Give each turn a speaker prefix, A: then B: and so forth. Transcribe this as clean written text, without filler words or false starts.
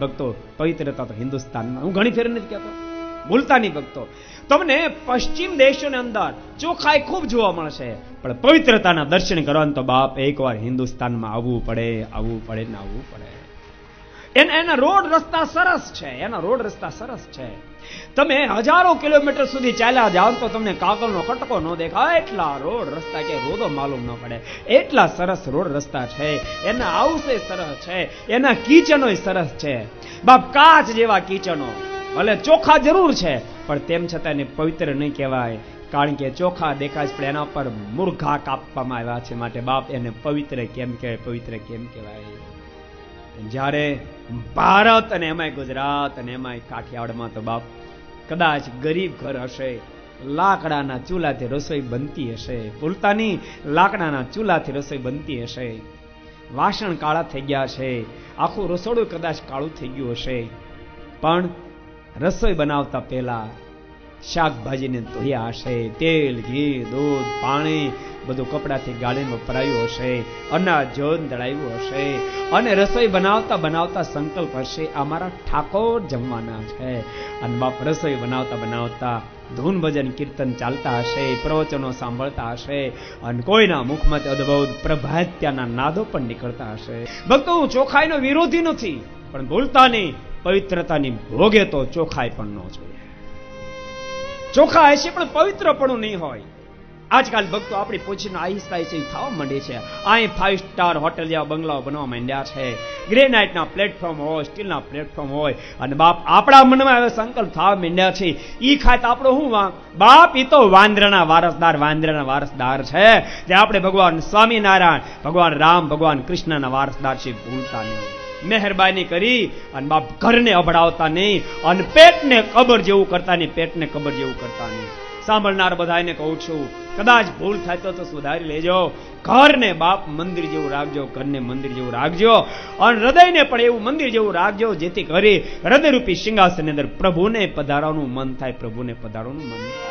A: ભક્તો, પવિત્રતા તો હિન્દુસ્તાનમાં, હું ઘણી ફેર નથી કહેતો, ભૂલતા નહીં ભક્તો. તમને પશ્ચિમ દેશોની અંદર ચોખાઈ ખૂબ જોવા મળશે, પણ પવિત્રતાના દર્શન કરવાનું તો બાપ એકવાર હિન્દુસ્તાનમાં આવવું પડે, આવવું પડે ને આવવું પડે. એના રોડ રસ્તા સરસ છે, એના રોડ રસ્તા સરસ છે. તમે હજારો કિલોમીટર સુધી ચાલ્યા જાઓ તો તમને કાગળનો કટકો ન દેખાય, એટલા રોડ રસ્તા કે રોદો માલુમ ન પડે, એટલા સરસ રોડ રસ્તા છે. એના હાઉસે સરસ છે, એના કિચનો સરસ છે બાપ, કાચ જેવા કિચનો. ભલે ચોખા જરૂર છે પણ તેમ છતાં એને પવિત્ર નહીં કહેવાય, કારણ કે ચોખા દેખાય પણ એના પર મુર્ઘા કાપવામાં આવ્યા છે, માટે બાપ એને પવિત્ર કેમ કહેવાય, પવિત્ર કેમ કહેવાય. જ્યારે ભારત અને એમાંય ગુજરાત અને એમાંય કાઠિયાવાડમાં તો બાપ કદાચ ગરીબ ઘર હશે, લાકડાના ચૂલાથી રસોઈ બનતી હશે, ભૂલતાની લાકડાના ચૂલાથી રસોઈ બનતી હશે, વાસણ કાળા થઈ ગયા છે, આખું રસોડું કદાચ કાળું થઈ ગયું હશે, પણ રસોઈ બનાવતા પહેલા શાકભાજીને ધોયા હશે, તેલ, ઘી, દૂધ, પાણી બધું કપડાથી ગાળીને વપરાયું હશે, અનાજ જોન દળાવ્યું હશે, અને રસોઈ બનાવતા બનાવતા સંકલ્પ હશે અમારા ઠાકોર જમવાના છે. અને બાપ રસોઈ બનાવતા બનાવતા ધૂન ભજન કીર્તન ચાલતા હશે, પ્રવચનો સાંભળતા હશે, અને કોઈના મુખમાંથી અદ્ભુત પ્રભાત્યાના નાદો પણ નીકળતા હશે. ભક્તો, હું ચોખાઈનો વિરોધી નથી, પણ ભૂલતા નહીં, પવિત્રતાની ભોગે તો ચોખાઈ પણ ન જોઈએ. ચોખા હશે પણ પવિત્ર પણ નહીં હોય. આજકાલ ભક્તો આપણી પોચીને આહિસ્તા આહિસ્તા થવા માંડે છે. અહીં 5 સ્ટાર હોટેલ જેવા બંગલાઓ બનવા માંડ્યા છે, ગ્રેનાઇટના પ્લેટફોર્મ હોય, સ્ટીલના પ્લેટફોર્મ હોય, અને બાપ આપણા મનમાં હવે સંકલ્પ થવા માંડ્યા છે, ઈ ખાત આપણો શું બાપ, ઈ તો વાંદરાના વારસદાર છે, જે આપણે ભગવાન સ્વામિનારાયણ, ભગવાન રામ, ભગવાન કૃષ્ણના વારસદાર છે. ભૂલતા નહીં, મહેરબાની કરી અને બાપ ઘરને અભડાવતા નહીં, અને પેટને કબર જેવું કરતા નહીં, પેટને કબર જેવું કરતા નહીં. સાંભળનાર બધાને કહું છું, કદાચ ભૂલ થાય તો સુધારી લેજો. ઘરને બાપ મંદિર જેવું રાખજો, ઘરને મંદિર જેવું રાખજો, અને હૃદયને પણ એવું મંદિર જેવું રાખજો, જેથી કરી હૃદયરૂપી સિંહાસનની અંદર પ્રભુને પધારવાનું મન થાય, પ્રભુને પધારવાનું મન થાય.